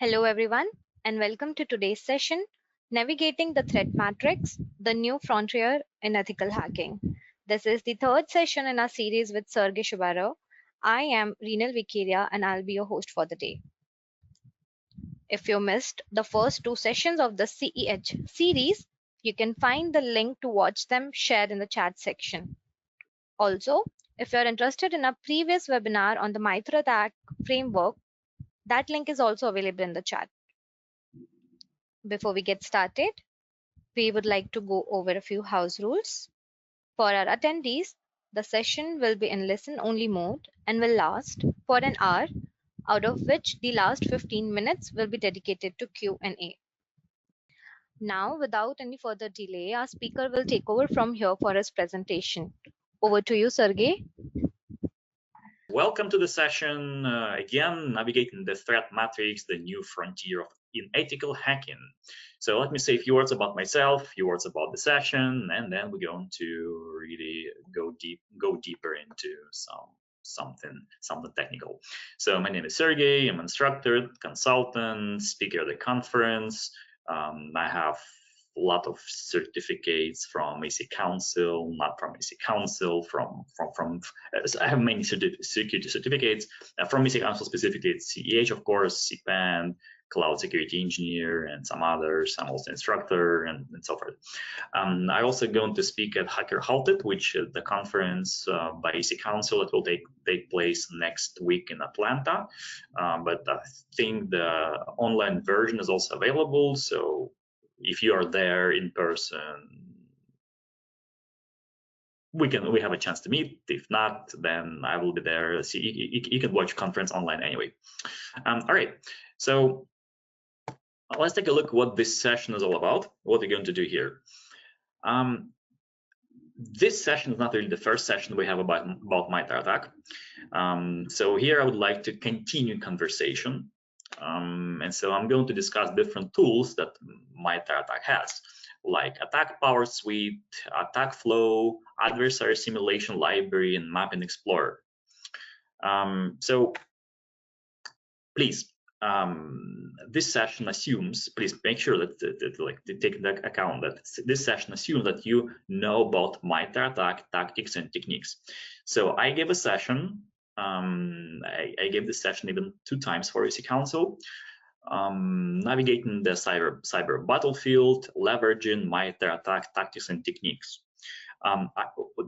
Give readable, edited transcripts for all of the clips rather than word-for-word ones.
Hello everyone, and welcome to today's session, Navigating the Threat Matrix, the New Frontier in Ethical Hacking. This is the third session in our series with Sergey Chubarov. I am Reenal Vikaria and I'll be your host for the day. If you missed the first two sessions of the CEH series, you can find the link to watch them shared in the chat section. Also, if you're interested in a previous webinar on the MITRE ATT&CK framework, that link is also available in the chat. Before we get started, we would like to go over a few house rules. For our attendees, the session will be in listen-only mode and will last for an hour, out of which the last 15 minutes will be dedicated to Q&A. Now, without any further delay, our speaker will take over from here for his presentation. Over to you, Sergey. Welcome to the session, again, Navigating the Threat Matrix, the New Frontier in Ethical Hacking. So let me say a few words about myself, a few words about the session, and then we're going to really go deeper into something technical. So my name is Sergey. I'm an instructor, consultant, speaker at the conference. I have a lot of certificates from AC Council, not from AC Council, I have many security certificates from AC Council, specifically CEH, of course, CPENT, Cloud Security Engineer, and some others. I'm also instructor and so forth. I also going to speak at Hacker Halted, which is the conference by AC Council. It will take place next week in Atlanta, but I think the online version is also available. So if you are there in person, we have a chance to meet. If not, then I will be there. See, you can watch conference online anyway. All right, so let's take a look what this session is all about, what we're going to do here. This session is not really the first session we have about MITRE ATT&CK. So here I would like to continue conversation. And so I'm going to discuss different tools that MITRE ATT&CK has, like Attack Power Suite, Attack Flow, Adversary Simulation Library, and Mapping Explorer. So please, this session assumes, please make sure that take into account that this session assumes that you know about MITRE ATT&CK tactics and techniques. So I gave a session. I gave this session even 2 times for AC Council, navigating the cyber battlefield, leveraging MITRE ATT&CK tactics and techniques,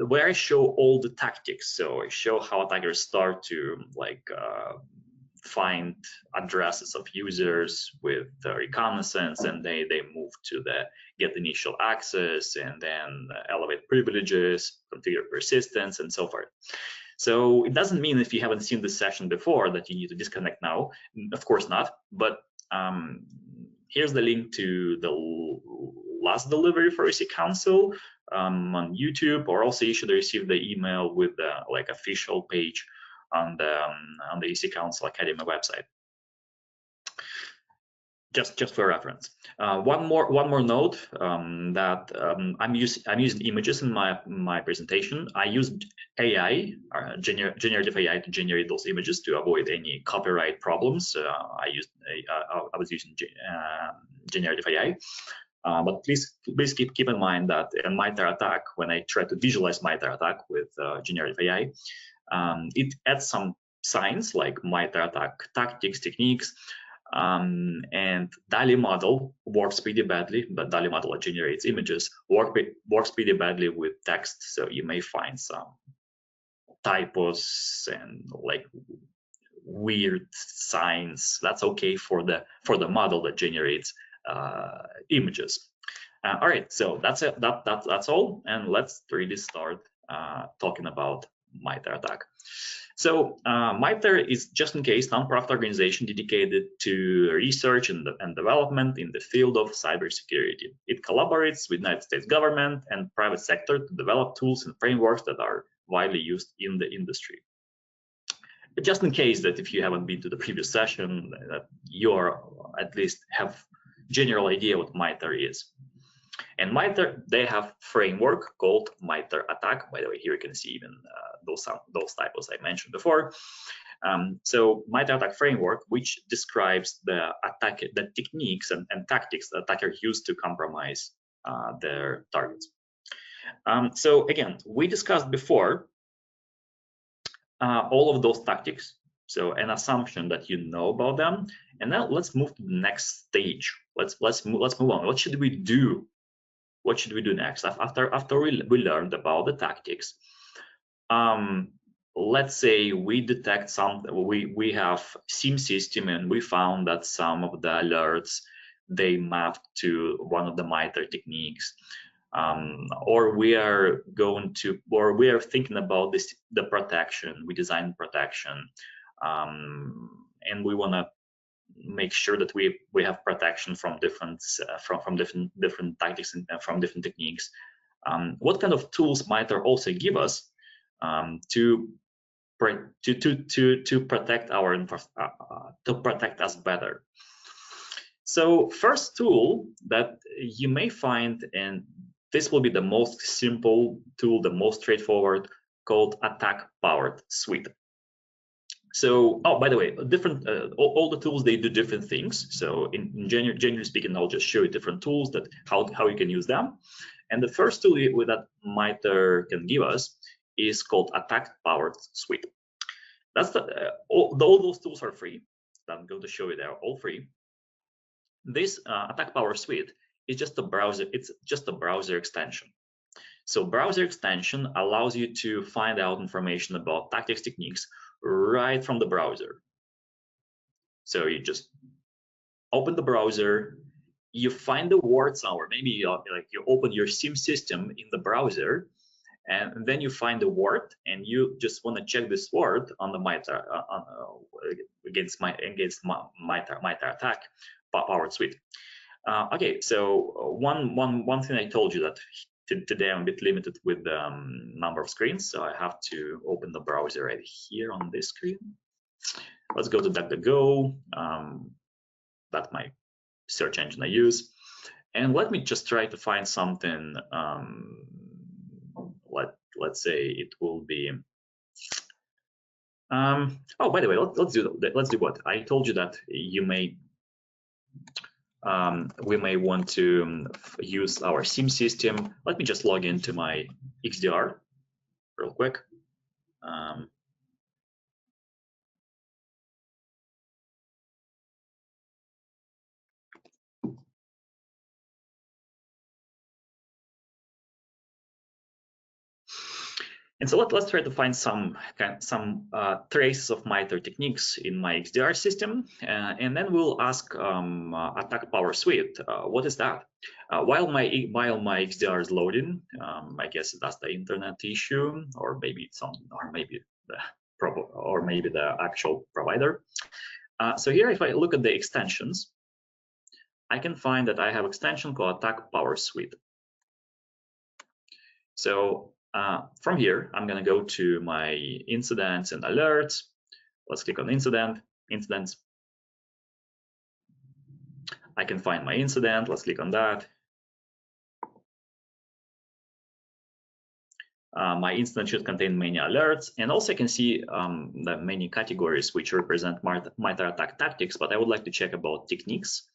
where I show all the tactics. So I show how attackers start to find addresses of users with reconnaissance, and they move to get initial access, and then elevate privileges, configure persistence, and so forth. So it doesn't mean if you haven't seen this session before that you need to disconnect now. Of course not. But here's the link to the last delivery for AC Council on YouTube, or also you should receive the email with the official page on the AC Council Academy website. Just for reference. One more note that I'm using images in my presentation. I used AI, generative AI, to generate those images to avoid any copyright problems. I was using generative AI. But please keep in mind that in MITRE ATT&CK, when I try to visualize MITRE ATT&CK with generative AI, it adds some signs like MITRE ATT&CK tactics, techniques, and DALI model works pretty badly, but DALI model that generates images works pretty badly with text. So you may find some typos and weird signs. That's okay for the model that generates images. All right, so that's it. That's all, and let's really start talking about MITRE ATT&CK. So MITRE is, just in case, non-profit organization dedicated to research and development in the field of cybersecurity. It collaborates with the United States government and private sector to develop tools and frameworks that are widely used in the industry. But just in case that if you haven't been to the previous session, that you at least have general idea what MITRE is. And MITRE, they have framework called MITRE ATT&CK. By the way, here you can see even those typos I mentioned before. So MITRE ATT&CK framework, which describes the techniques and tactics that attackers use to compromise their targets. So again, we discussed before all of those tactics. So an assumption that you know about them, and now let's move to the next stage. Let's move on. What should we do? What should we do next after we learned about the tactics? Let's say we detect we have SIEM system and we found that some of the alerts they map to one of the MITRE techniques. Or we are thinking about the protection. We design protection, and we want to make sure that we have protection from different tactics and from different techniques. What kind of tools MITRE also give us to protect to protect us better? So first tool that you may find, and this will be the most simple tool, the most straightforward, called Attack Powered Suite. So, oh, by the way, all the tools, they do different things. So in generally speaking, I'll just show you different tools that how you can use them. And the first tool that MITRE can give us is called Attack Powered Suite. That's all those tools are free. I'm going to show you they're all free. This Attack Powered Suite is just a browser. It's just a browser extension. So browser extension allows you to find out information about tactics techniques right from the browser. So you just open the browser, you find the word somewhere. Maybe like you open your SIEM system in the browser, and then you find the word, and you just want to check this word on the MITRE against MITRE ATT&CK Powered Suite. Okay, so one thing I told you that today I'm a bit limited with the number of screens, so I have to open the browser right here on this screen. Let's go to DuckDuckGo. That's my search engine I use, and let me just try to find something. Let's say it will be. Oh, by the way, let's do what I told you that you may. We may want to use our SIEM system. Let me just log into my XDR real quick. And so let's try to find some traces of MITRE techniques in my XDR system, and then we'll ask Attack Power Suite, what is that? While my XDR is loading, I guess that's the internet issue, or maybe the actual provider. So here, if I look at the extensions, I can find that I have extension called Attack Power Suite. So from here, I'm going to go to my incidents and alerts. Let's click on incidents. I can find my incident. Let's click on that. My incident should contain many alerts, and also I can see the many categories which represent MITRE ATT&CK tactics, but I would like to check about techniques.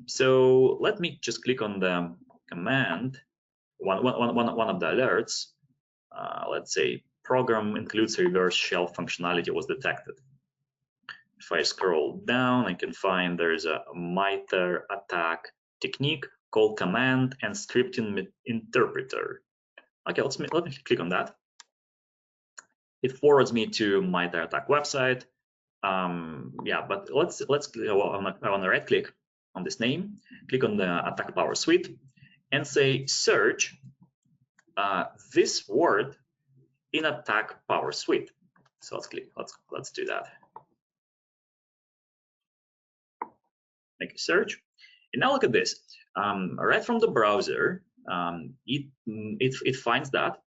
So let me just click on the command. One of the alerts, let's say program includes reverse shell functionality was detected. If I scroll down, I can find there's a MITRE ATT&CK technique called command and scripting interpreter. Okay, let me click on that. It forwards me to MITRE ATT&CK website. Yeah, but let's I want to right click on this name, click on the Attack Power Suite, and say search this word in Attack Power Suite. So let's do that. Make a search, and now look at this. Right from the browser, it finds that.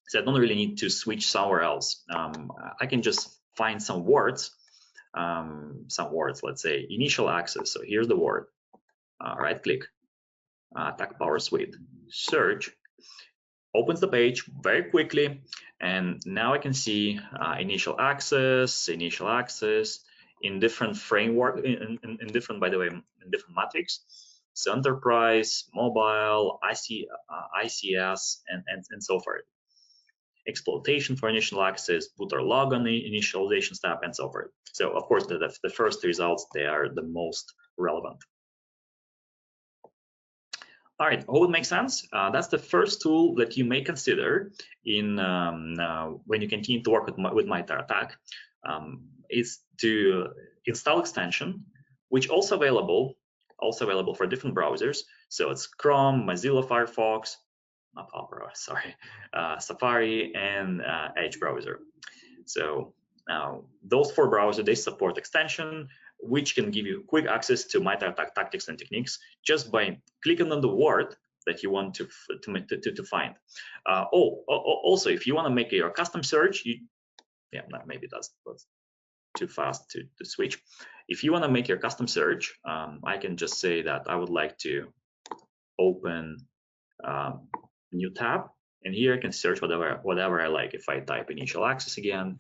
So I don't really need to switch somewhere else. I can just find some words. Let's say initial access. So here's the word. Right click. Attack Power Suite, search. opens the page very quickly, and now I can see initial access in different framework, in different, by the way, in different metrics. So enterprise, mobile, ICS, and so forth. Exploitation for initial access, put or log on the initialization step, and so forth. So of course, the first results, they are the most relevant. All right, hope it makes sense. That's the first tool that you may consider in when you continue to work with MITRE ATT&CK, is to install extension, which also available for different browsers. So it's Chrome, Mozilla Firefox, not Opera, sorry, Safari, and Edge browser. So those 4 browsers, they support extension, which can give you quick access to MITRE ATT&CK tactics and techniques just by clicking on the word that you want to find. Also, if you want to make your custom search, maybe that's too fast to switch. If you want to make your custom search, I can just say that I would like to open a new tab, and here I can search whatever I like. If I type initial access again,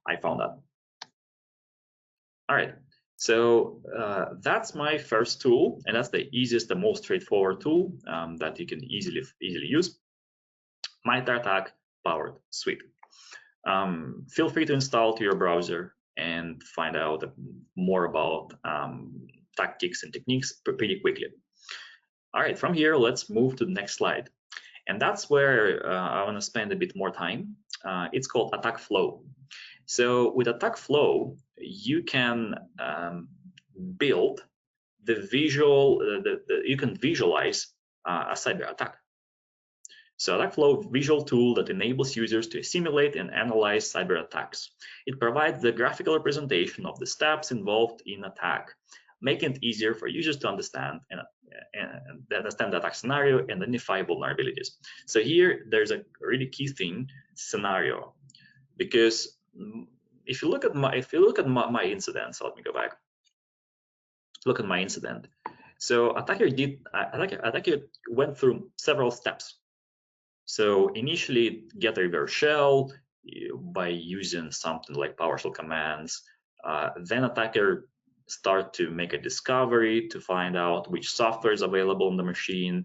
I found that. All right, so that's my first tool, and that's the easiest, the most straightforward tool that you can easily use. MITRE ATT&CK powered suite. Feel free to install to your browser and find out more about tactics and techniques pretty quickly. All right, from here, let's move to the next slide. And that's where I want to spend a bit more time. It's called attack flow. So with attack flow, you can build the visual, you can visualize a cyber attack. So attack flow visual tool that enables users to simulate and analyze cyber attacks. It provides the graphical representation of the steps involved in attack, making it easier for users to understand and understand the attack scenario and identify vulnerabilities. So here, there's a really key thing, scenario, because if you look at my incident, so let me go back. Look at my incident. So attacker went through several steps. So initially, get a reverse shell by using something like PowerShell commands. Then attacker start to make a discovery to find out which software is available on the machine.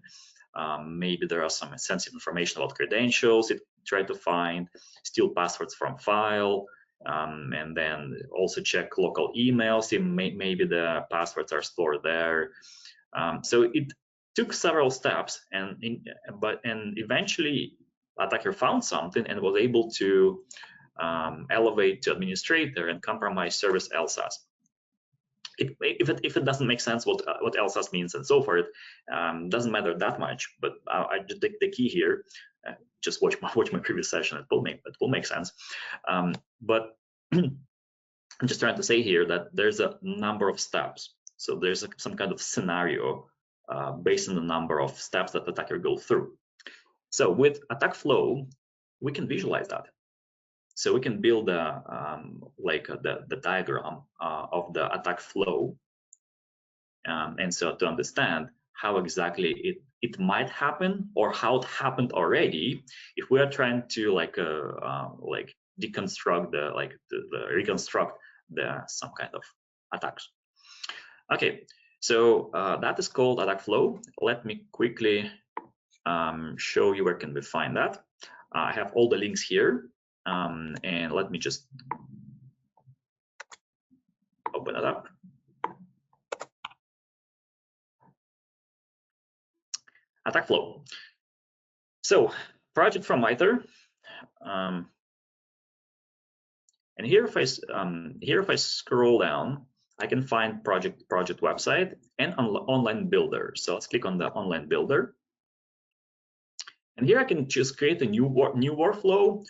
Maybe there are some sensitive information about credentials it tried to find, steal passwords from file, and then also check local emails. Maybe the passwords are stored there. So it took several steps, and eventually attacker found something and was able to elevate to administrator and compromise service LSAS. If it doesn't make sense what LSAS means and so forth, doesn't matter that much. But I just think the key here, just watch my previous session. It will make sense. But I'm just trying to say here that there's a number of steps. So there's some kind of scenario based on the number of steps that the attacker goes through. So with attack flow, we can visualize that. So we can build the diagram of the attack flow, and so to understand how exactly it might happen or how it happened already, if we are trying to deconstruct reconstruct some kind of attacks. Okay, so that is called attack flow. Let me quickly show you where can we find that. I have all the links here, and let me just open it up. Attack flow. So project from MITRE, and here if I scroll down, I can find project website and online builder. So let's click on the online builder, and here I can just create a new workflow,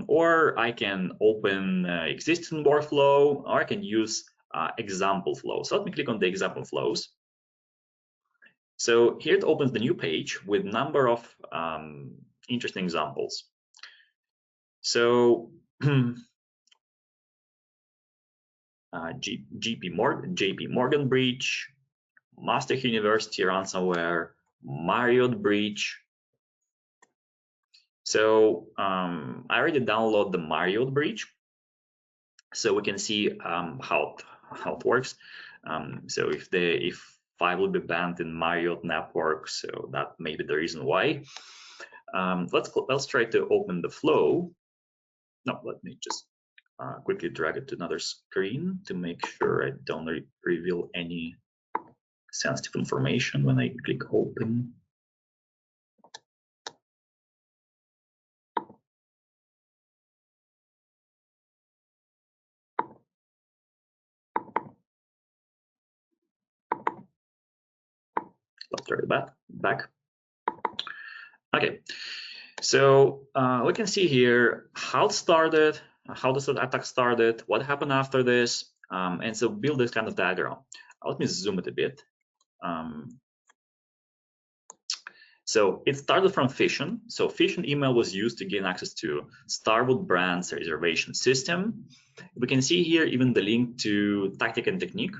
or I can open existing workflow, or I can use example flow. So let me click on the example flows. So here it opens the new page with number of interesting examples. So JP Morgan breach, Maastricht University ransomware, Marriott breach. So I already downloaded the Marriott breach, so we can see how it works. So if file will be banned in Marriott network, so that may be the reason why. Let's try to open the flow. No, let me just quickly drag it to another screen to make sure I don't reveal any sensitive information when I click open. Let's try it back. Okay, so we can see here how it started, how does the attack started, what happened after this, and so build this kind of diagram. Let me zoom it a bit. So it started from phishing. So phishing email was used to gain access to Starwood brand's reservation system. We can see here even the link to tactic and technique.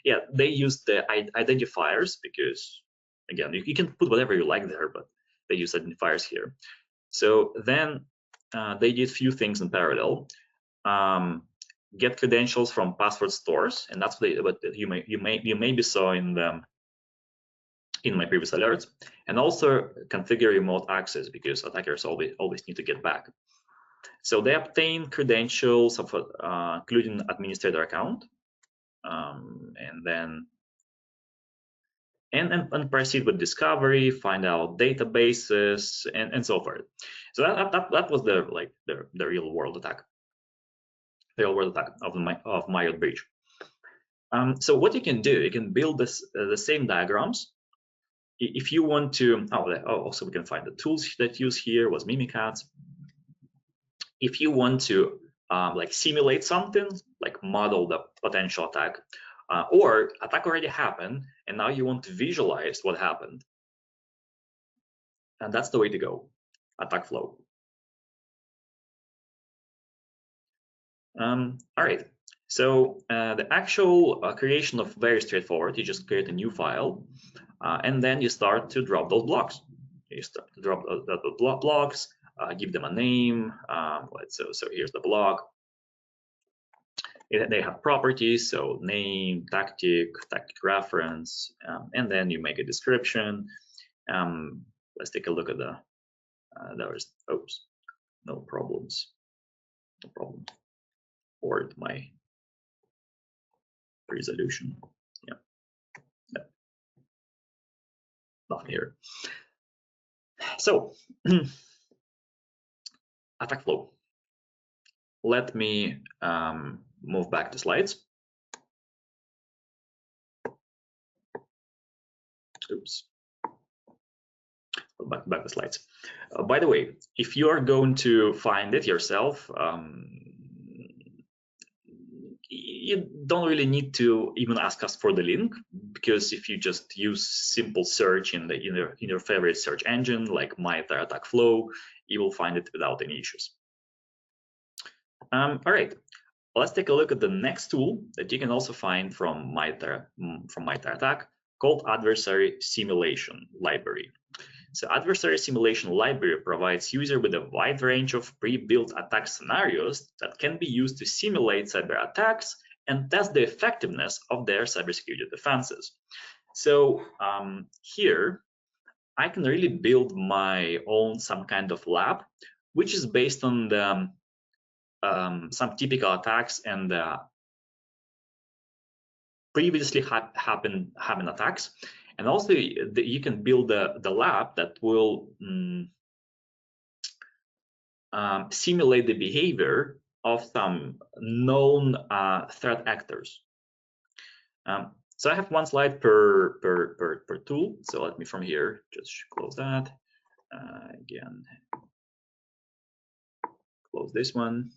Yeah, they used the identifiers because, again, you can put whatever you like there, but they use identifiers here. So then they did few things in parallel. Get credentials from password stores, and that's what you maybe saw in my previous alerts, and also configure remote access because attackers always need to get back. So they obtain credentials of including administrator account, and then and proceed with discovery, find out databases, and so forth. So that was the real world attack, of Marriott breach. So what you can do, you can build the same diagrams. If you want to, also we can find the tools that use here was Mimikatz. If you want to like simulate something, like model the potential attack, or attack already happened and now you want to visualize what happened, and that's the way to go. Attack flow. All right. So the actual creation of very straightforward. You just create a new file, and then you start to drop those blocks. You start to drop the blocks, give them a name. So here's the block. They have properties, so name, tactic reference, and then you make a description. Let's take a look at the. Oops, no problems. Or my resolution. Yeah, no. Nothing here. So attack flow. Let me move back to slides. Oops. Back to slides. By the way, if you are going to find it yourself, you don't really need to even ask us for the link, because if you just use simple search in your favorite search engine like MITRE ATT&CK flow, you will find it without any issues. All right, let's take a look at the next tool that you can also find from MITRE ATT&CK, called Adversary Simulation Library. So Adversary Simulation Library provides user with a wide range of pre-built attack scenarios that can be used to simulate cyber attacks and test the effectiveness of their cybersecurity defenses. So here, I can really build my own some kind of lab, which is based on the some typical attacks and previously happened attacks. And also, you can build the lab that will simulate the behavior of some known threat actors. So I have one slide per tool. So let me from here just close that. Again, close this one.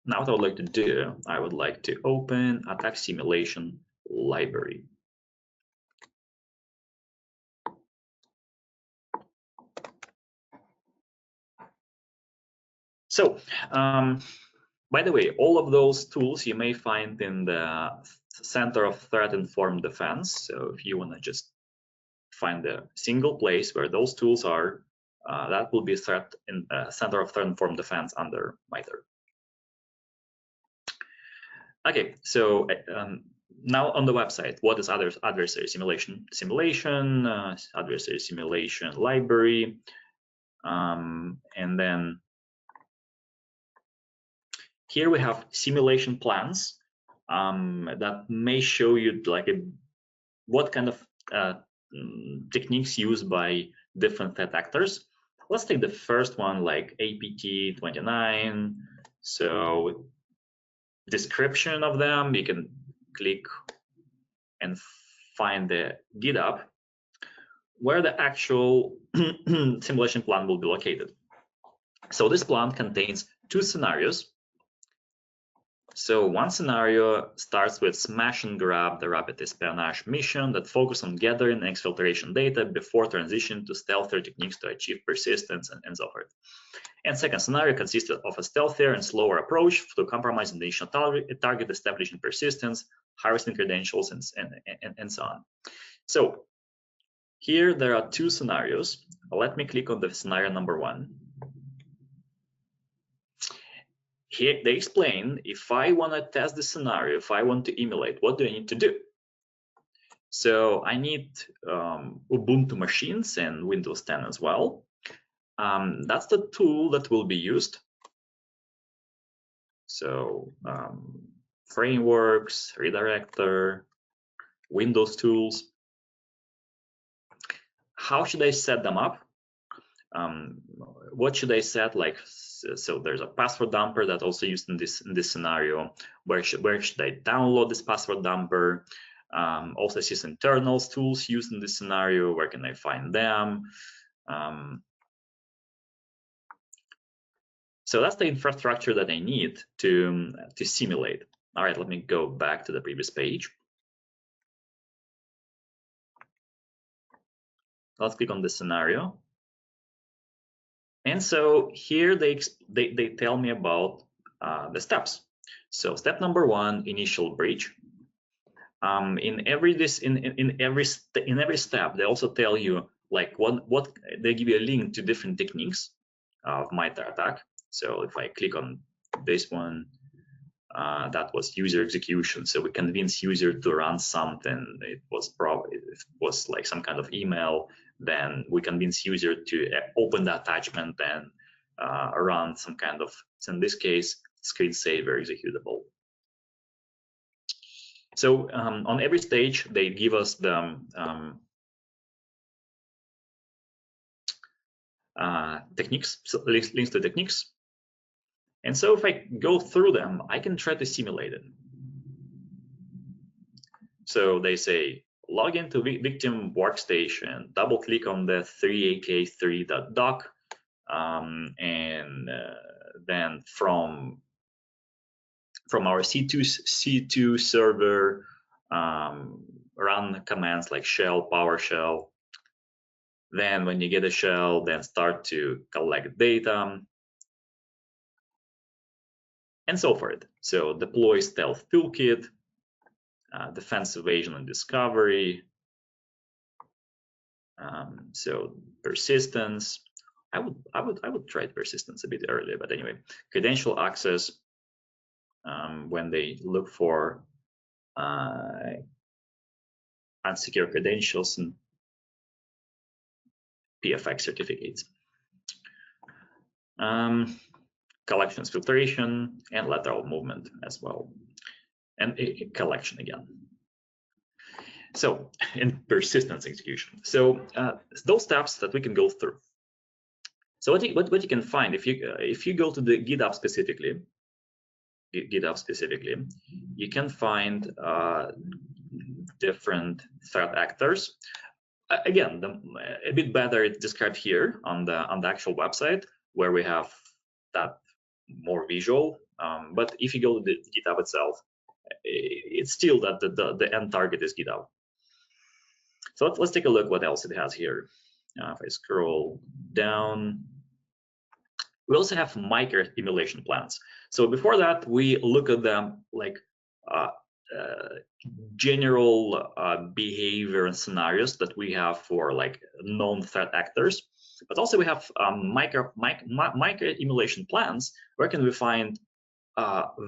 Now what I would like to do, I would like to open Attack Simulation Library. So, by the way, all of those tools you may find in the center of threat-informed defense. So if you want to just find a single place where those tools are, that will be center of threat-informed defense under MITRE. Okay, so now on the website, what is adversary simulation? Adversary simulation library, and then here we have simulation plans that may show you like what kind of techniques used by different threat actors. Let's take the first one, like APT29. So description of them, you can click and find the GitHub where the actual simulation plan will be located. So this plan contains two scenarios. So one scenario starts with smash and grab, the rapid espionage mission that focuses on gathering and exfiltration data before transition to stealthier techniques to achieve persistence and so forth. And second scenario consists of a stealthier and slower approach to compromising the initial target, establishing persistence, harvesting credentials, and so on. So here there are two scenarios. Let me click on the scenario number one. Here they explain, if I want to test the scenario, if I want to emulate, what do I need to do? So I need Ubuntu machines and Windows 10 as well. That's the tool that will be used. So frameworks, redirector, Windows tools. How should I set them up? What should I set? Like, so there's a password dumper that's also used in this scenario. Where should I download this password dumper? Also, see internals tools used in this scenario. Where can I find them? So that's the infrastructure that I need to simulate. All right, let me go back to the previous page. Let's click on the scenario. And so here they tell me about the steps. So step number one, initial breach. In every step, they also tell you like what they give you a link to different techniques of MITRE attack. So if I click on this one, that was user execution. So we convince user to run something. It was like some kind of email. Then we convince user to open the attachment and run some kind of, in this case, screensaver executable. So on every stage, they give us the techniques, so links to techniques. And so if I go through them, I can try to simulate it. So they say, log into victim workstation, double click on the 3ak3.doc, and then from our C2 server, run commands like shell, PowerShell. Then when you get a shell, then start to collect data, and so forth. So deploy stealth toolkit, defense evasion and discovery. So persistence. I would try persistence a bit earlier, but anyway, credential access. When they look for unsecure credentials and PFX certificates. Collections filtration and lateral movement as well, and a collection again. So in persistence execution. So those steps that we can go through. So what you can find if you go to the GitHub specifically, you can find different threat actors. Again, a bit better it's described here on the actual website where we have that more visual. But if you go to the GitHub itself, it's still that the end target is GitHub. So let's take a look what else it has here. If I scroll down, we also have micro emulation plans. So before that, we look at them like general behavior and scenarios that we have for like known threat actors, but also we have micro emulation plans where can we find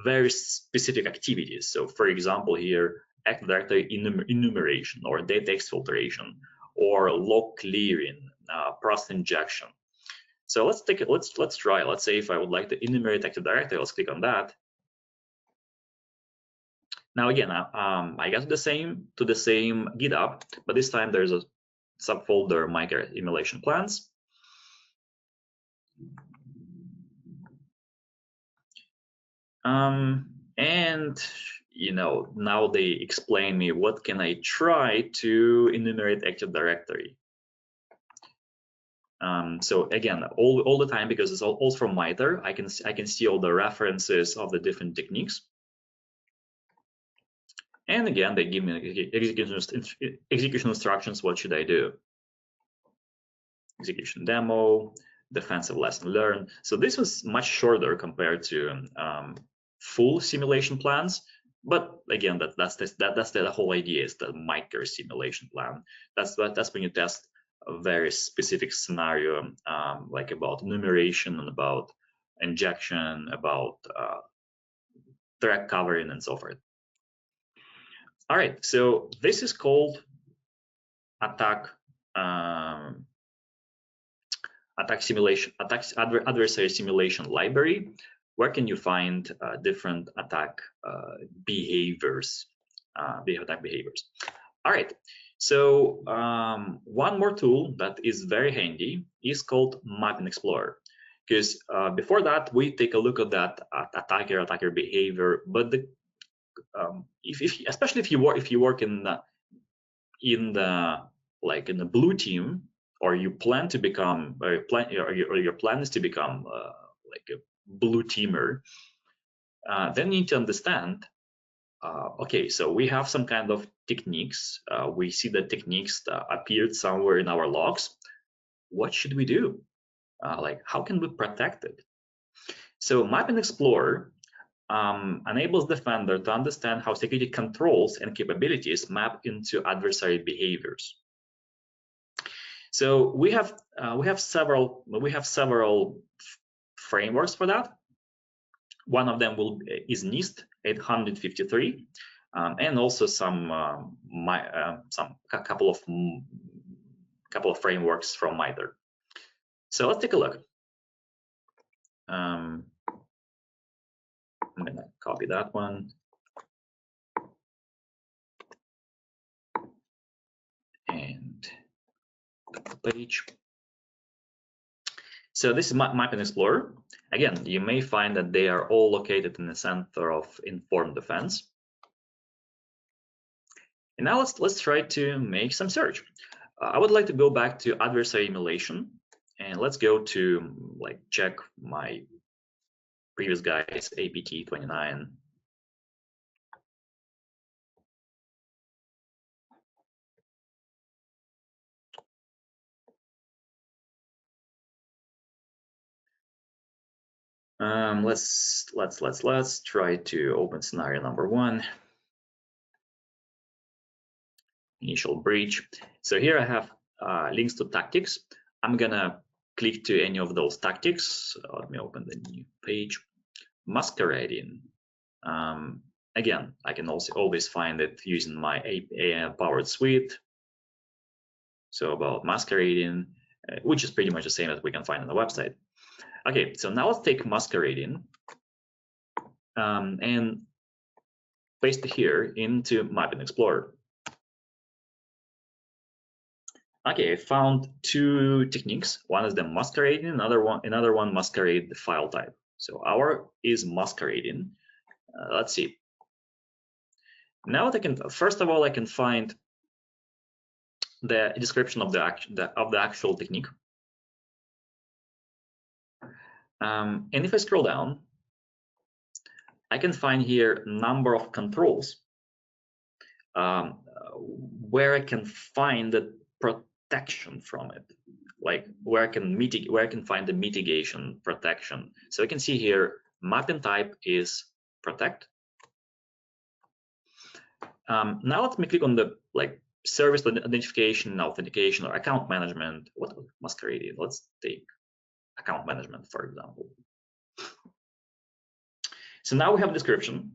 very specific activities. So for example, here Active Directory enumeration or data exfiltration or log clearing, process injection. So let's take it. Let's try. Let's say if I would like to enumerate Active Directory, let's click on that. Now again, I got to the same GitHub, but this time there's a subfolder micro emulation plans. And you know, now they explain me what can I try to enumerate Active Directory. So again, all the time, because it's all from MITRE, I can see all the references of the different techniques. And again, they give me execution instructions. What should I do? Execution demo, defensive lesson learned. So this was much shorter compared to full simulation plans. But again, that's the whole idea, is the micro simulation plan. That's when you test a very specific scenario, like about enumeration and about injection, about threat covering and so forth. All right, so this is called adversary simulation library. Where can you find different attack behaviors, attack behaviors? All right, so one more tool that is very handy is called Map and Explorer, because before that we take a look at that attacker behavior, but the especially if you work in the blue team, or you plan to become, or your plan is to become like a blue teamer, then you need to understand, okay, so we have some kind of techniques. We see the techniques that appeared somewhere in our logs. What should we do? Like, how can we protect it? So Map and Explorer enables Defender to understand how security controls and capabilities map into adversary behaviors. So we have several frameworks for that. One of them is NIST 853, and also couple of frameworks from MITRE. So let's take a look. I'm gonna copy that one and page. So this is Map and Explorer. Again, you may find that they are all located in the center of informed defense. And now let's try to make some search. I would like to go back to adversary emulation, and let's go to check my previous guys, APT 29. Let's try to open scenario number 1. Initial breach. So here I have links to tactics. I'm gonna click to any of those tactics. Let me open the new page. Masquerading. Again, I can also always find it using my AI powered suite. So about masquerading, which is pretty much the same that we can find on the website. Okay, so now let's take masquerading and paste it here into Map and Explorer. Okay, I found 2 techniques. One is the masquerading, another one masquerade file type. So our is masquerading. Let's see. Now first of all, I can find the description of the actual technique. And if I scroll down, I can find here number of controls where I can find the protection from it, like where I can find the mitigation protection. So I can see here mapping type is protect. Now let me click on the service identification, authentication, or account management. What masqueraded? Let's take account management, for example. So now we have a description.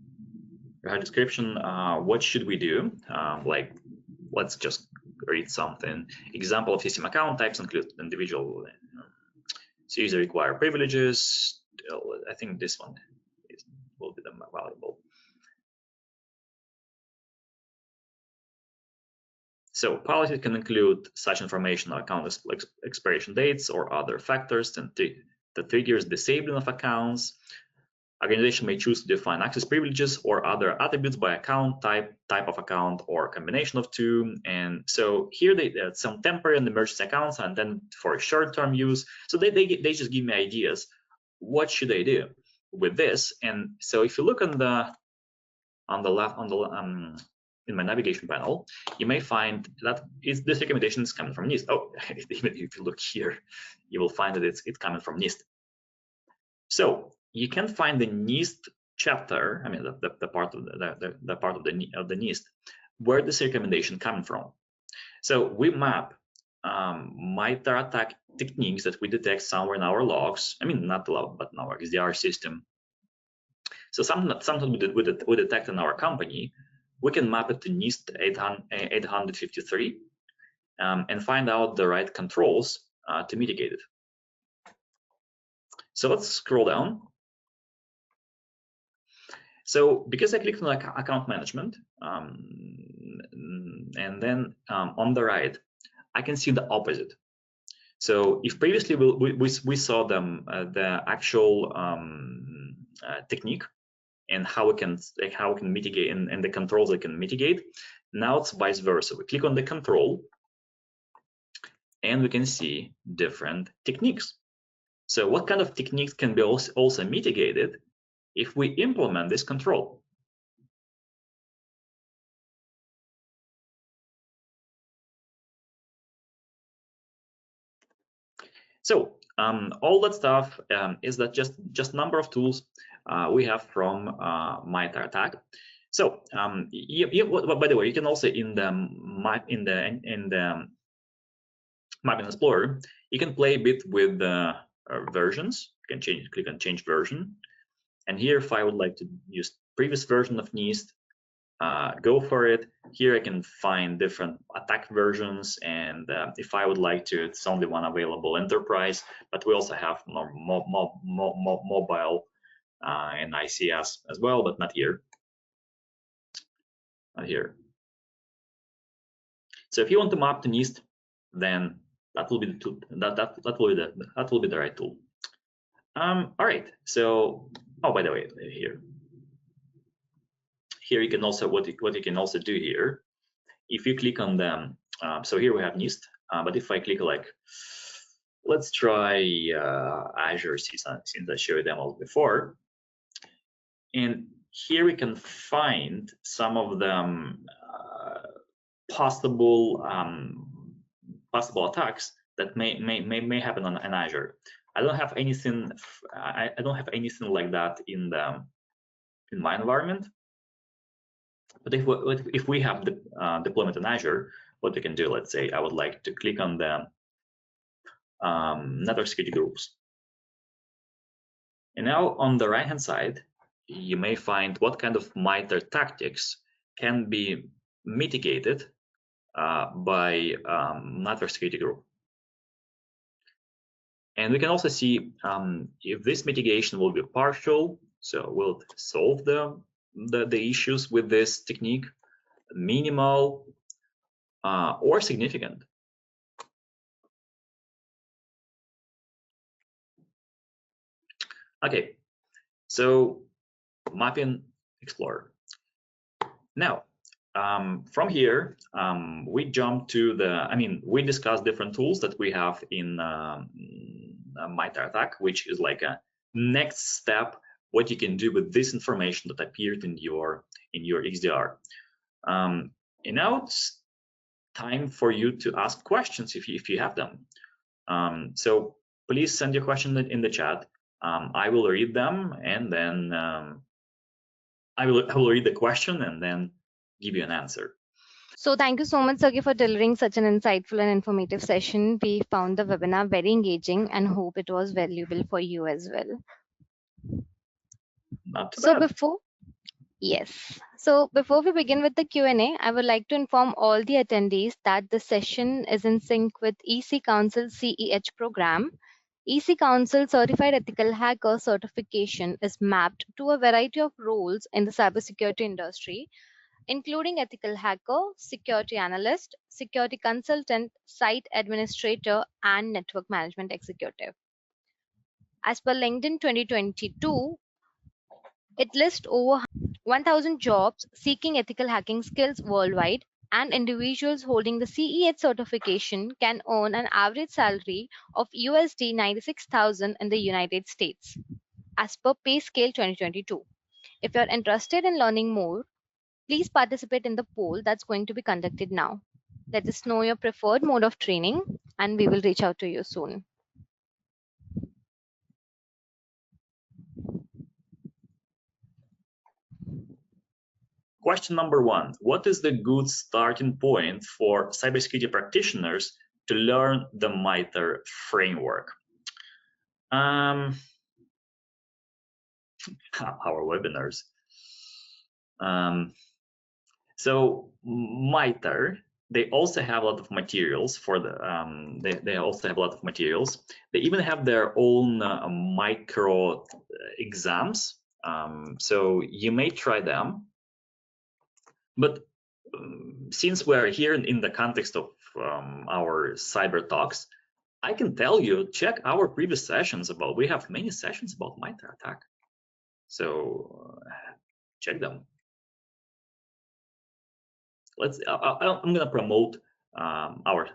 We have a description. What should we do? Let's just read something. Example of system account types include individual. So user require privileges. I think this one will be the valuable. So policies can include such information on account expiration dates or other factors that triggers disabling of accounts. Organization may choose to define access privileges or other attributes by account type of account, or a combination of two. And so here they some temporary and emergency accounts, and then for short-term use. So they just give me ideas. What should I do with this? And so if you look on the left in my navigation panel, you may find that this recommendation is coming from NIST. Oh, even if you look here, you will find that it's coming from NIST. So you can find the NIST chapter. I mean, the part of the part of the NIST where this recommendation coming from. So we map MITRE attack techniques that we detect somewhere in our logs. I mean, not the log, but in our XDR system. So something we detect in our company, we can map it to NIST 853 and find out the right controls to mitigate it. So let's scroll down. So because I clicked on account management, and then on the right, I can see the opposite. So if previously we saw the actual technique and how we can mitigate and the controls that can mitigate, now it's vice versa. We click on the control and we can see different techniques. So what kind of techniques can be also mitigated if we implement this control? So all that stuff is that just number of tools we have from MITRE ATT&CK. So by the way, you can also in the Mapping Explorer, you can play a bit with the versions. You can click on change version, and here if I would like to use previous version of NIST, go for it. Here I can find different attack versions, and if I would like to, it's only one available, enterprise, but we also have more mobile and ICS as well, but not here. Not here. So if you want to map to NIST, then that will be the tool. That will be the right tool. All right. So by the way, here you can also what you can also do here. If you click on them, so here we have NIST, but if I click let's try Azure since I showed them all before, and here we can find some of them possible attacks that may happen on Azure. I don't have anything. I don't have anything like that in my environment. But if we have the deployment in Azure, what we can do, let's say I would like to click on the network security groups. And now on the right-hand side, you may find what kind of MITRE tactics can be mitigated by network security group. And we can also see if this mitigation will be partial, so will it solve the issues with this technique, minimal, or significant. Okay, so Mapping Explorer. Now, from here, we jump to we discussed different tools that we have in MITRE ATT&CK, which is like a next step, what you can do with this information that appeared in your XDR. And now it's time for you to ask questions if you have them. So please send your question in the chat. I will read them, and then I will read the question, and then give you an answer. So thank you so much, Sergey, for delivering such an insightful and informative session. We found the webinar very engaging and hope it was valuable for you as well. Not too So bad. before we begin with the Q&A, I would like to inform all the attendees that the session is in sync with EC Council CEH program. EC Council Certified Ethical Hacker certification is mapped to a variety of roles in the cybersecurity industry, including ethical hacker, security analyst, security consultant, site administrator, and network management executive. As per LinkedIn 2022, it lists over 1,000 jobs seeking ethical hacking skills worldwide, and individuals holding the CEH certification can earn an average salary of USD 96,000 in the United States, as per Pay Scale 2022. If you're interested in learning more, please participate in the poll that's going to be conducted now. Let us know your preferred mode of training, and we will reach out to you soon. Question number 1. What is the good starting point for cybersecurity practitioners to learn the MITRE framework? Our webinars. So MITRE, they also have a lot of materials for the. They also have a lot of materials. They even have their own micro exams. So you may try them. But since we're here in the context of our cyber talks, I can tell you, check our previous sessions about. We have many sessions about MITRE ATT&CK. So check them. I'm gonna promote our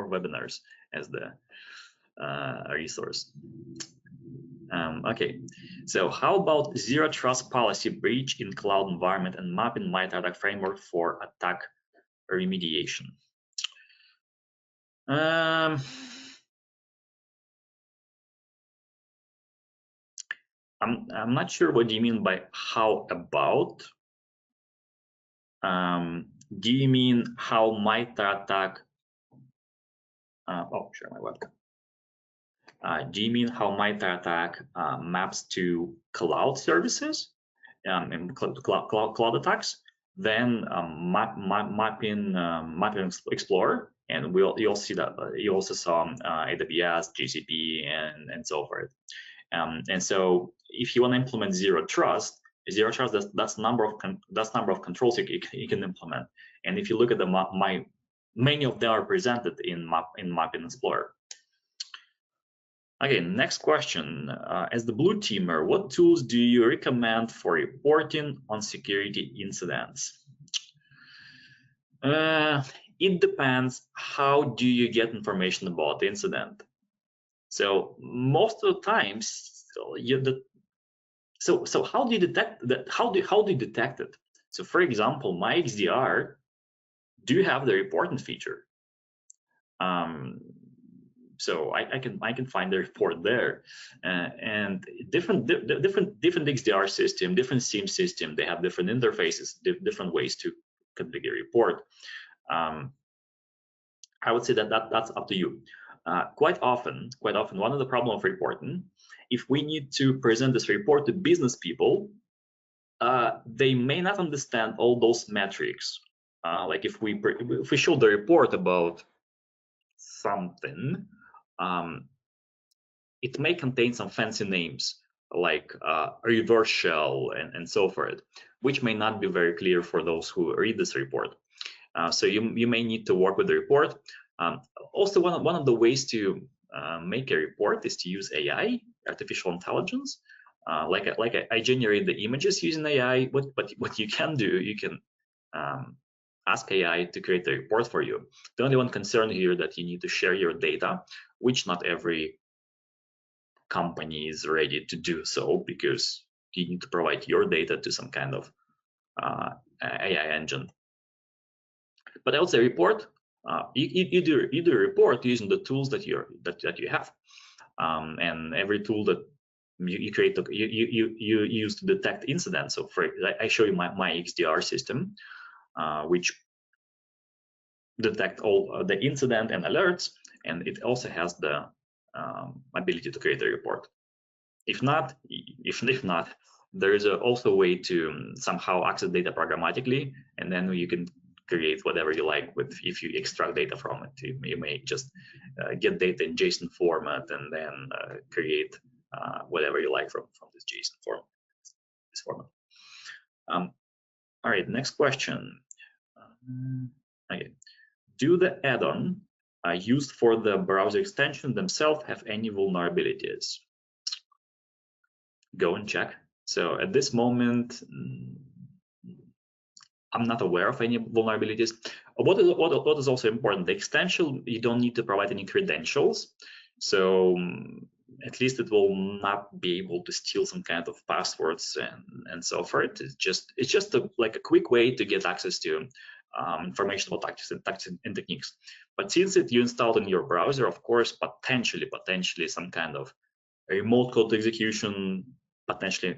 webinars as the resource. Okay, so how about zero trust policy breach in cloud environment and mapping MITRE ATT&CK framework for attack remediation? I'm not sure what do you mean by how about. Do you mean how MITRE ATT&CK? Oh, share my webcam. Do you mean how MITRE ATT&CK maps to cloud services and cloud attacks? Then mapping Explorer, and you'll see that you also saw AWS, GCP, and so forth. And so if you want to implement zero trust, that's number of controls you can implement. And if you look at the many of them are presented in Mapping Explorer. Okay, next question. As the blue teamer, what tools do you recommend for reporting on security incidents? It depends. How do you get information about the incident? So most of the times, so how do you detect that? How do you detect it? So for example, my XDR do have the reporting feature. So I can find the report there, and different XDR system, different SIEM system, they have different interfaces, different ways to configure report. I would say that's up to you. Quite often, one of the problems of reporting, if we need to present this report to business people, they may not understand all those metrics. Like if we show the report about something, it may contain some fancy names like reverse shell and so forth, which may not be very clear for those who read this report. So you may need to work with the report. Also, one of the ways to make a report is to use AI, artificial intelligence. Like I generate the images using AI. What you can do, you can ask AI to create the report for you. The only one concern here that you need to share your data, which not every company is ready to do so, because you need to provide your data to some kind of AI engine. But I would say report. You do a report using the tools that you have, and every tool that you create you use to detect incidents. So I show you my XDR system, which detect all the incident and alerts, and it also has the ability to create a report. If not, there is also a way to somehow access data programmatically, and then you can create whatever you like with. If you extract data from it, you may just get data in JSON format and then create whatever you like from this JSON format. This format. All right, next question. Okay. Do the add-on used for the browser extension themselves have any vulnerabilities? Go and check. So at this moment, I'm not aware of any vulnerabilities. What is also important, the extension, you don't need to provide any credentials. So at least it will not be able to steal some kind of passwords and so forth. It's just like a quick way to get access to information about tactics and techniques. But since you installed in your browser, of course, potentially some kind of remote code execution potentially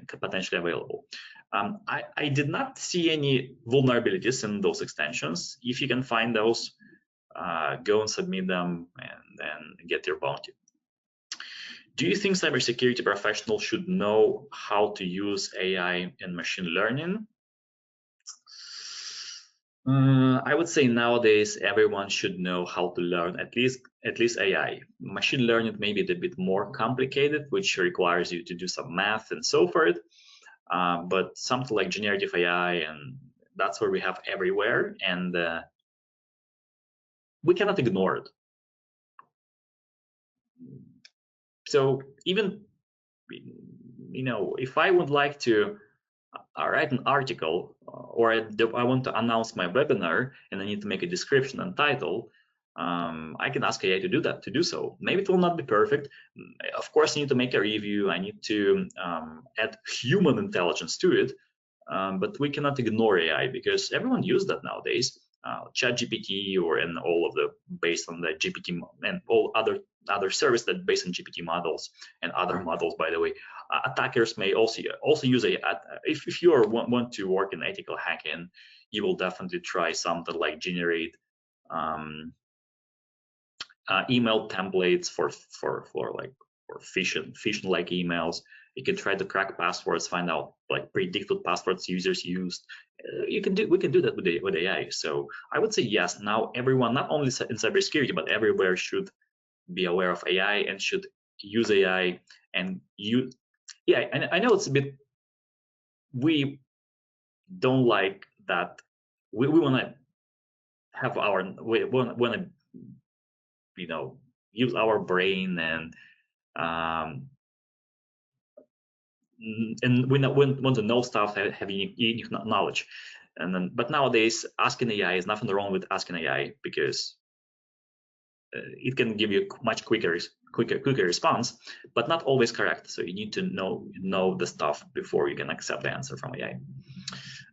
available. I did not see any vulnerabilities in those extensions. If you can find those, go and submit them and then get your bounty. Do you think cybersecurity professionals should know how to use AI and machine learning? I would say nowadays everyone should know how to learn at least AI. Machine learning may be a bit more complicated, which requires you to do some math and so forth. But something like generative AI, and that's what we have everywhere, and we cannot ignore it. So even, if I would like to write an article, or I want to announce my webinar and I need to make a description and title, I can ask AI to do so. Maybe it will not be perfect. Of course, I need to make a review. I need to add human intelligence to it. But we cannot ignore AI because everyone uses that nowadays. ChatGPT and all of the based on the GPT and all other services that based on GPT models and other models, by the way. Attackers may also use AI. If you want to work in ethical hacking, you will definitely try something like generate email templates for phishing like emails. You can try to crack passwords, find out like predict what passwords users used. We can do that with AI. So I would say yes. Now everyone, not only in cybersecurity but everywhere, should be aware of AI and should use AI. And I know it's a bit. We don't like that. We want to have we want to use our brain and we want to know stuff, have unique knowledge. But nowadays, asking AI is nothing wrong with asking AI, because it can give you much quicker response, but not always correct. So you need to know the stuff before you can accept the answer from AI.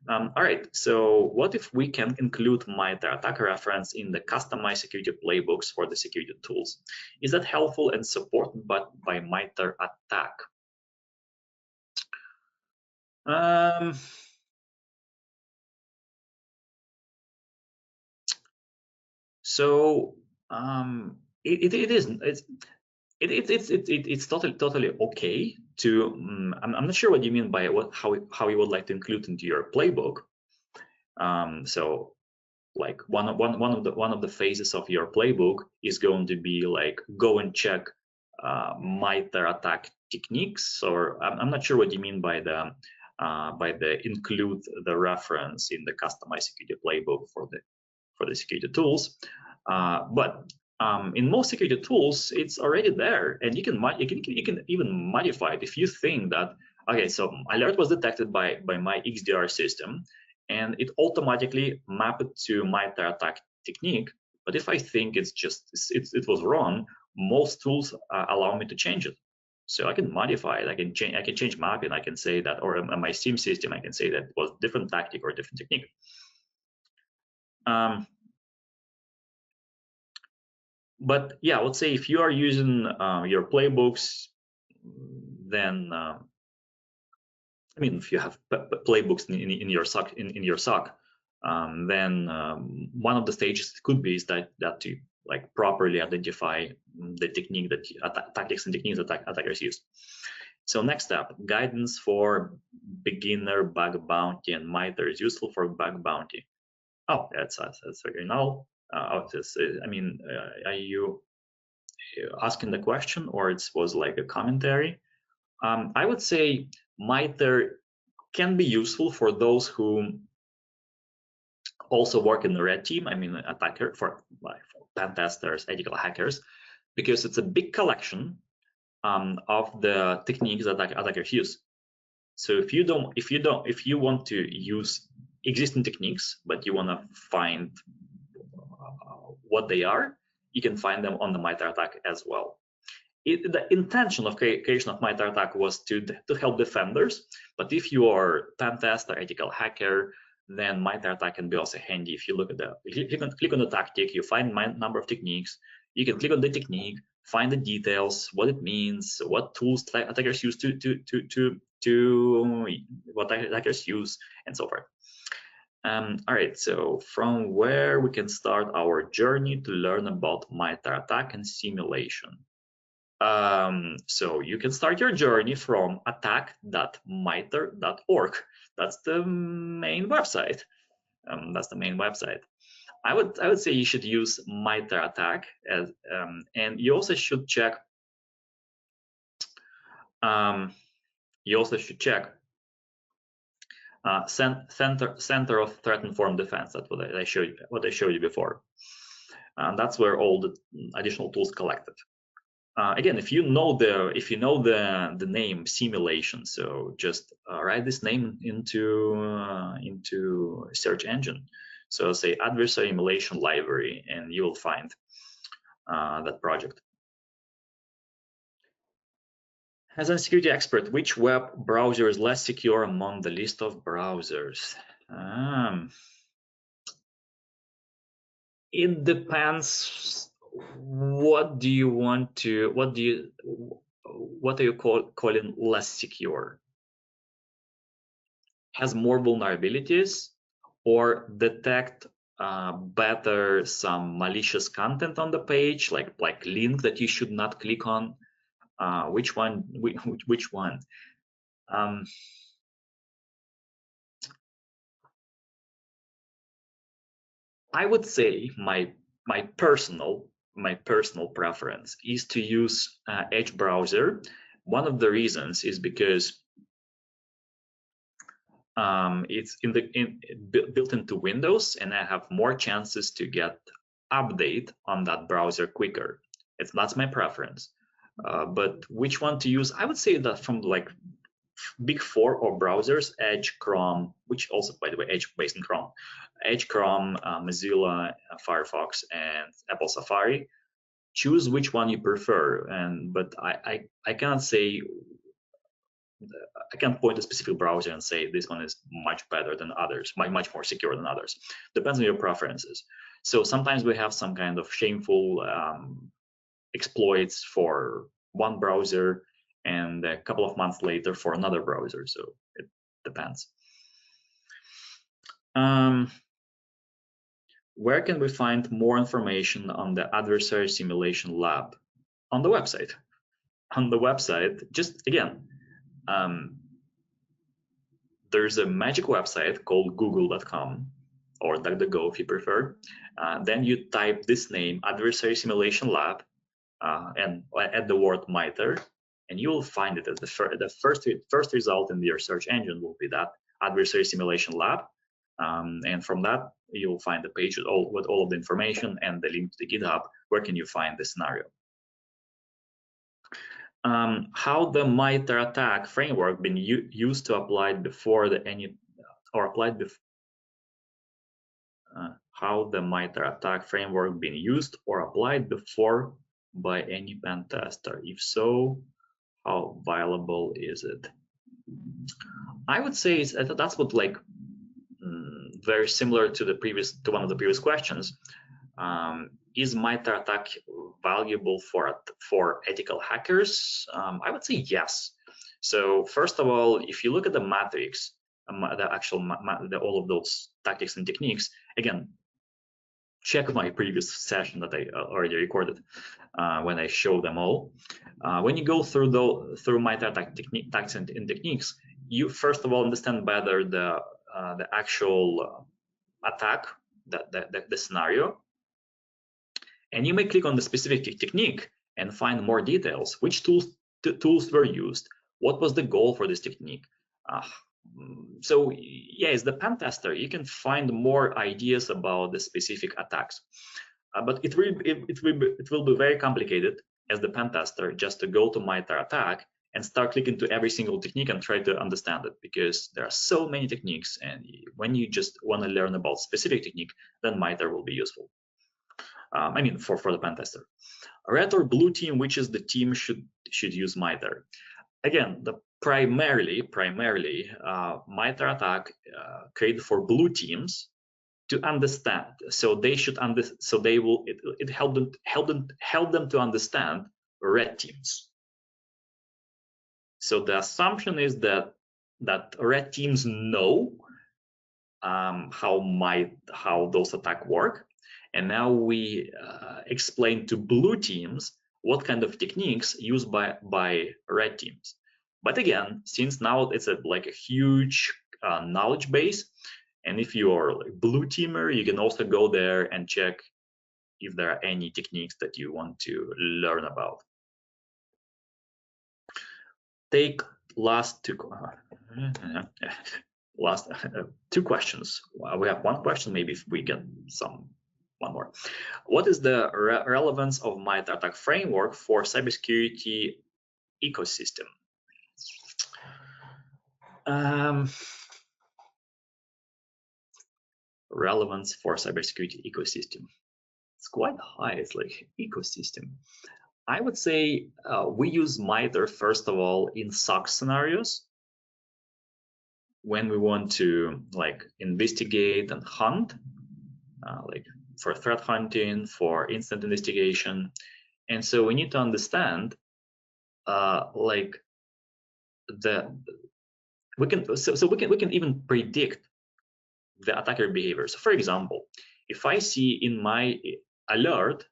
All right, so what if we can include MITRE ATT&CK reference in the customized security playbooks for the security tools? Is that helpful and supported by MITRE ATT&CK? So it's totally okay to. I'm not sure what you mean by how you would like to include into your playbook. So like one of the phases of your playbook is going to be like go and check MITRE ATT&CK techniques, or I'm not sure what you mean by the include the reference in the customized security playbook for the security tools. But in most security tools, it's already there, and you can even modify it if you think that, okay, so alert was detected by my XDR system, and it automatically mapped it to MITRE ATT&CK technique. But if I think it was wrong, most tools allow me to change it. So I can modify it. I can change mapping. I can say that, or my SIEM system, I can say that it was different tactic or different technique. But yeah, let's say if you are using your playbooks, then I mean, if you have playbooks in your SOC, then one of the stages could be is that to like properly identify the technique that tactics and techniques that attackers use. So next step, guidance for beginner bug bounty, and MITRE is useful for bug bounty. Oh, that's very null. I mean, are you asking the question, or it was like a commentary? I would say MITRE can be useful for those who also work in the red team. I mean, attacker for pen testers, ethical hackers, because it's a big collection of the techniques that attackers use. So if you want to use existing techniques, but you want to find what they are, you can find them on the MITRE ATT&CK as well. The intention of creation of MITRE ATT&CK was to help defenders, but if you are pen tester, ethical hacker, then MITRE ATT&CK can be also handy. If you look at click on the tactic, you find my number of techniques. You can click on the technique, find the details, what it means, what tools attackers use what attackers use, and so forth. All right, so from where we can start our journey to learn about MITRE ATT&CK and simulation. So you can start your journey from attack.mitre.org. That's the main website. I would say you should use MITRE ATT&CK as, and you also should check. Center of Threat Informed Defense. That's what I showed you before. That's where all the additional tools collected. Again, if you know the name simulation, so just write this name into search engine. So say adversarial simulation library, and you will find that project. As a security expert, which web browser is less secure among the list of browsers? It depends. What are you calling less secure? Has more vulnerabilities, or detect better some malicious content on the page, like link that you should not click on? Which one? I would say my personal preference is to use Edge browser. One of the reasons is because it's built into Windows, and I have more chances to get update on that browser quicker. That's my preference. But which one to use? I would say that from like big four or browsers, Edge, Chrome, which also, by the way, Edge based in Chrome, Edge, Chrome, Mozilla, Firefox, and Apple Safari. Choose which one you prefer, but I cannot say, I can't point a specific browser and say this one is much better than others, much more secure than others. Depends on your preferences. So sometimes we have some kind of shameful exploits for one browser, and a couple of months later for another browser. So it depends. Where can we find more information on the adversary simulation lab? On the website. On the website, just again, there's a magic website called google.com, or DuckDuckGo if you prefer. Then you type this name, adversary simulation lab, and add the word MITRE, and you will find it as the first result in your search engine will be that adversary simulation lab, and from that you'll find the page with all of the information and the link to the GitHub. Where can you find the scenario? How the MITRE ATT&CK framework been used to applied before how the MITRE ATT&CK framework been used or applied before by any pen tester? If so, how viable is it? I would say that's what very similar to one of the previous questions. Is MITRE ATT&CK valuable for ethical hackers? I would say yes. So first of all, if you look at the matrix, the actual all of those tactics and techniques, again, check my previous session that I already recorded when I show them all. When you go through MITRE ATT&CK tactics and techniques, you first of all understand better the actual attack, the scenario, and you may click on the specific technique and find more details. Which tools were used? What was the goal for this technique? So yeah, as the pen tester, you can find more ideas about the specific attacks, but it will be very complicated as the pen tester just to go to MITRE ATT&CK and start clicking to every single technique and try to understand it, because there are so many techniques, and when you just want to learn about specific technique, then MITRE will be useful. I mean, for the pen tester. Red or blue team, which is the team should use MITRE? Again, the primarily MITRE ATT&CK created for blue teams to understand. So they should so they will it help them to understand red teams. So the assumption is that red teams know how those attacks work, and now we explain to blue teams what kind of techniques used by red teams. But again, since now it's like a huge knowledge base, and if you are like blue teamer, you can also go there and check if there are any techniques that you want to learn about. Take last two questions. We have one question, maybe if we get one more. What is the relevance of MITRE ATT&CK framework for cybersecurity ecosystem? Relevance for cybersecurity ecosystem. It's quite high. It's like ecosystem. I would say we use MITRE first of all in SOC scenarios when we want to like investigate and hunt, like for threat hunting, for incident investigation, and so we need to understand like we can even predict the attacker behavior. So for example, if I see in my alert,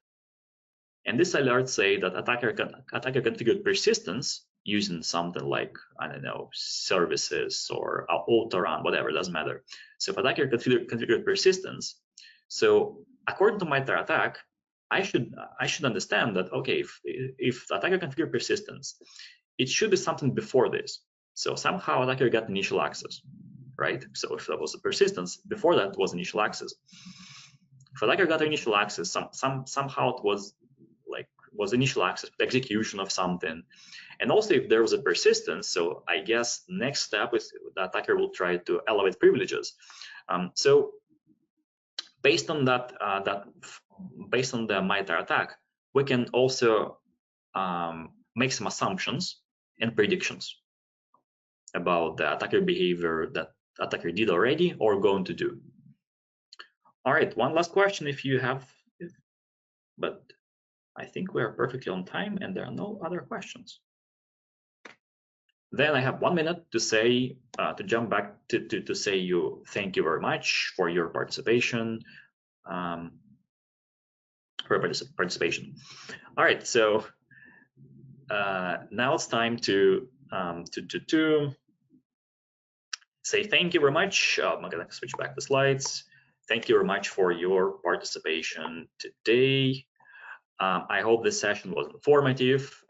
and this alert say that attacker configured persistence using something like, I don't know, services or auto run, whatever, doesn't matter. So if attacker configured persistence, so according to MITRE ATT&CK, I should understand that, okay, if attacker configured persistence, it should be something before this. So somehow attacker got initial access, right? So if that was a persistence, before that was initial access. If attacker got initial access, somehow it was initial access, execution of something. And also if there was a persistence, so I guess next step is the attacker will try to elevate privileges. So based on that, based on the MITRE ATT&CK, we can also make some assumptions and predictions about the attacker behavior that attacker did already or going to do. All right, one last question if you have, but I think we are perfectly on time and there are no other questions. Then I have 1 minute to say, to jump back to say thank you very much for your participation. All right, so now it's time to say thank you very much. I'm gonna switch back the slides. Thank you very much for your participation today. I hope this session was informative.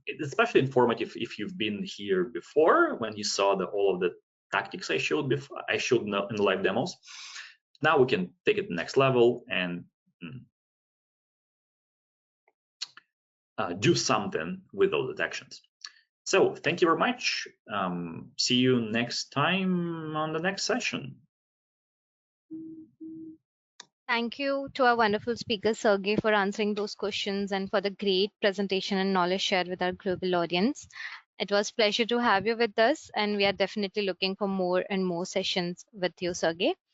It's especially informative if you've been here before, when you saw all of the tactics I showed before. I showed in the live demos. Now we can take it to the next level and do something with those detections. So thank you very much. See you next time on the next session. Thank you to our wonderful speaker, Sergey, for answering those questions and for the great presentation and knowledge shared with our global audience. It was a pleasure to have you with us, and we are definitely looking for more and more sessions with you, Sergey.